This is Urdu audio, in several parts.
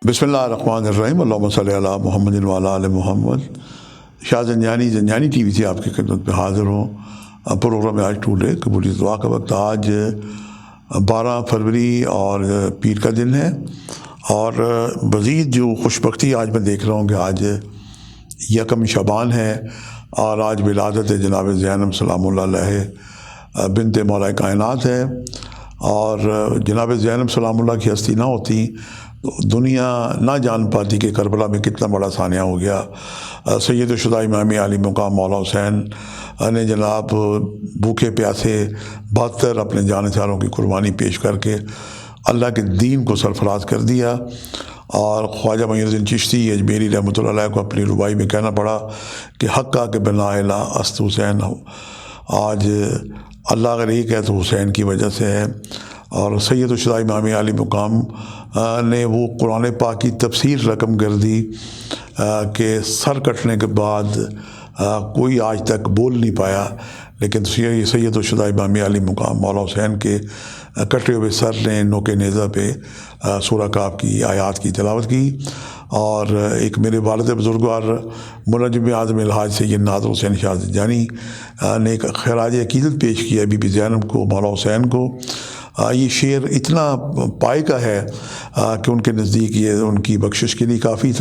بسم اللہ الرحمن الرحیم، اللہم صلی علی محمد وعلی آل محمد۔ شاہ زنجانی ٹی وی سے آپ کی خدمت میں حاضر ہوں۔ پروگرام آج ٹوڈے قبولیت دعا کا وقت۔ آج 12 فروری اور پیر کا دن ہے، اور مزید جو خوش بختی آج میں دیکھ رہا ہوں کہ آج 1 شعبان ہے، اور آج ولادت جناب زینب سلام اللہ علیہ بنت مولا کائنات ہے۔ اور جناب زینب سلام اللہ کی ہستی نہ ہوتی تو دنیا نہ جان پاتی کہ کربلا میں کتنا بڑا سانحہ ہو گیا۔ سید الشہداء امام علی مقام مولا حسین نے جناب بھوکے پیاسے 72 اپنے جانے ساروں کی قربانی پیش کر کے اللہ کے دین کو سرفراز کر دیا۔ اور خواجہ معین الدین چشتی اجمیری رحمۃ اللہ علیہ کو اپنی ربائی میں کہنا پڑا کہ حقہ کے بنا الہ است حسین ہو، آج اللہ اگر ایک ہے تو حسین کی وجہ سے ہے۔ اور سید الشہداء امام علی مقام نے وہ قرآن پاک کی تفسیر رقم کر دی کہ سر کٹنے کے بعد کوئی آج تک بول نہیں پایا، لیکن سید الشہداء امام علی مقام مولا حسین کے کٹے ہوئے سر نے نوک نیزہ پہ سورہ کاف کی آیات کی تلاوت کی۔ اور ایک میرے والد بزرگوار منجم اعظم الحاج سید نادر حسین شاہ زنجانی نے ایک خراج عقیدت پیش کیا بی بی زینب کو، مولا حسین کو۔ یہ شعر اتنا پائے کا ہے کہ ان کے نزدیک یہ ان کی بخشش کے لیے کافی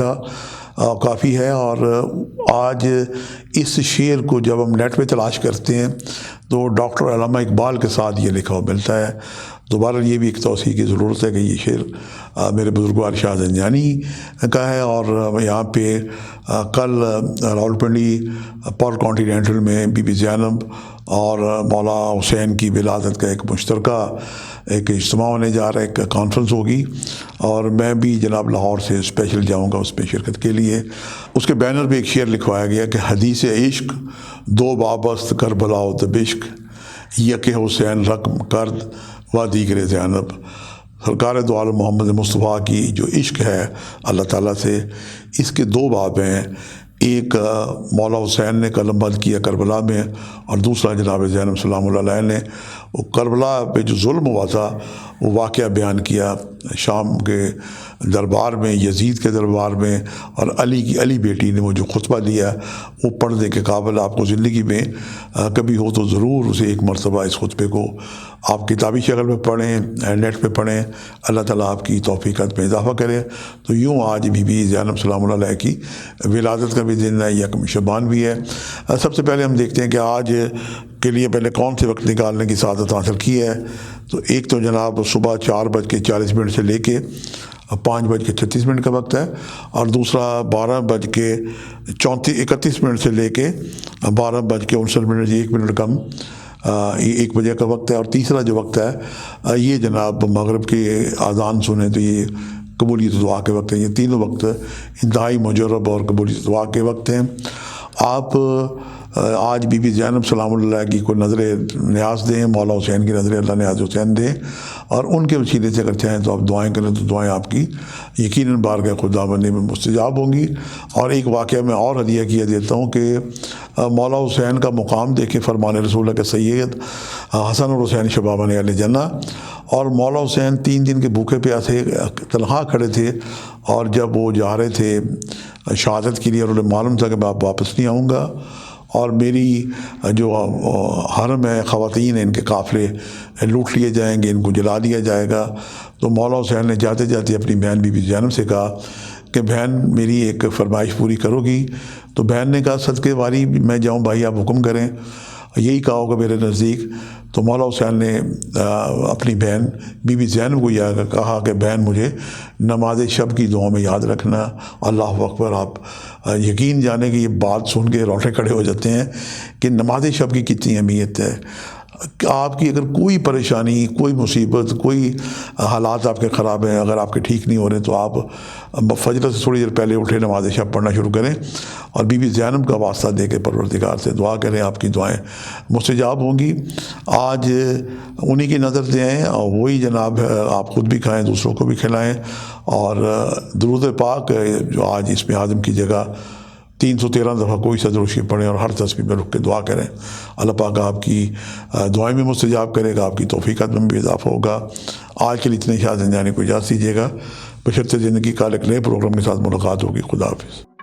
ہے۔ اور آج اس شعر کو جب ہم نیٹ پہ تلاش کرتے ہیں تو ڈاکٹر علامہ اقبال کے ساتھ یہ لکھا ہوا ملتا ہے۔ دوبارہ یہ بھی ایک توسیع کی ضرورت ہے کہ یہ شعر میرے بزرگوار شاہ زنجانی کا ہے۔ اور یہاں پہ کل راولپنڈی پور کانٹیننٹل میں بی بی زینب اور مولا حسین کی ولادت کا ایک مشترکہ ایک اجتماع ہونے جا رہا ہے، ایک کانفرنس ہوگی، اور میں بھی جناب لاہور سے اسپیشل جاؤں گا اس میں شرکت کے لیے۔ اس کے بینر پہ ایک شعر لکھوایا گیا کہ حدیث عشق دو وابست کربلا و دبشق، یک حسین رقم کرد و دیگر زینب۔ سرکار دو عالم محمد مصطفیٰ کی جو عشق ہے اللہ تعالیٰ سے، اس کے 2 باب ہیں۔ ایک مولا حسین نے قلم بند کیا کربلا میں، اور دوسرا جناب زینب سلام اللہ علیہ نے وہ کربلا پہ جو ظلم ہوا تھا وہ واقعہ بیان کیا شام کے دربار میں، یزید کے دربار میں، اور علی بیٹی نے وہ جو خطبہ دیا وہ پڑھنے کے قابل آپ کو زندگی میں کبھی ہو تو ضرور اسے ایک مرتبہ اس خطبے کو آپ کتابی شکل میں پڑھیں، نیٹ پہ پڑھیں۔ اللہ تعالیٰ آپ کی توفیقات میں اضافہ کرے۔ تو یوں آج بی بی زینب سلام اللہ علیہ کی ولادت کا بھی دن ہے، 1 شعبان بھی ہے۔ سب سے پہلے ہم دیکھتے ہیں کہ آج کے لیے پہلے کون سے وقت نکالنے کی سعادت حاصل کی ہے۔ تو ایک تو جناب صبح 4:40 سے لے کے 5:36 کا وقت ہے، اور دوسرا 12:31 سے لے کے 12:59، 1 منٹ کم 1 بجے کا وقت ہے۔ اور تیسرا جو وقت ہے یہ جناب مغرب کی اذان سنیں تو یہ قبولیت دعا کے وقت ہیں۔ یہ تینوں وقت انتہائی مجرب اور قبولیت دعا کے وقت ہیں۔ آپ آج بی بی زینب سلام اللہ علیہ کی کوئی نظر نیاز دیں، مولا حسین کی نظر اللہ نیاز حسین دیں، اور ان کے وسیلے سے اگر چاہیں تو آپ دعائیں کریں تو دعائیں آپ کی یقیناً بارگاہ خداوندی میں مستجاب ہوں گی۔ اور ایک واقعہ میں اور ہدیہ کیا دیتا ہوں کہ مولا حسین کا مقام دیکھے فرمان رسول اللہ کے سید حسن اور حسین شبابان اہل جنہ۔ اور مولا حسین 3 دن کے بھوکے پیاسے تنہا کھڑے تھے، اور جب وہ جا رہے تھے شہادت کے لیے اور انہیں معلوم تھا کہ میں واپس نہیں آؤں گا، اور میری جو حرم ہے، خواتین ہیں، ان کے قافلے لوٹ لیے جائیں گے، ان کو جلا دیا جائے گا۔ تو مولا حسین نے جاتے جاتے اپنی بہن بی بی زینب سے کہا کہ بہن میری ایک فرمائش پوری کرو گی؟ تو بہن نے کہا صدقے والی میں جاؤں بھائی، آپ حکم کریں، یہی کہا ہوگا میرے نزدیک۔ تو مولا حسین نے اپنی بہن بی بی زینب کو یہ کہا کہ بہن مجھے نماز شب کی دعاؤں میں یاد رکھنا۔ اللہ اکبر! آپ یقین جانے کہ یہ بات سن کے روٹے کھڑے ہو جاتے ہیں کہ نماز شب کی کتنی اہمیت ہے۔ آپ کی اگر کوئی پریشانی، کوئی مصیبت، کوئی حالات آپ کے خراب ہیں، اگر آپ کے ٹھیک نہیں ہو رہے تو آپ فجر سے تھوڑی دیر پہلے اٹھے نماز شب پڑھنا شروع کریں، اور بی بی زینب کا واسطہ دے کے پروردگار سے دعا کریں، آپ کی دعائیں مستجاب ہوں گی۔ آج انہی کی نظر دیں، اور وہی جناب آپ خود بھی کھائیں، دوسروں کو بھی کھلائیں۔ اور درود پاک جو آج اس میں اعظم کی جگہ 313 دفعہ کوئی سا درود شریف پڑھیں، اور ہر تسبیح میں رک کے دعا کریں۔ اللہ پاک آپ کی دعائیں میں مستجاب کرے گا، آپ کی توفیقات میں بھی اضافہ ہوگا۔ آج کے لیے اتنے شاہ زنجانی کو اجازت دیجیے گا۔ بشرط زندگی کا ایک نئے پروگرام کے ساتھ ملاقات ہوگی. خدا حافظ.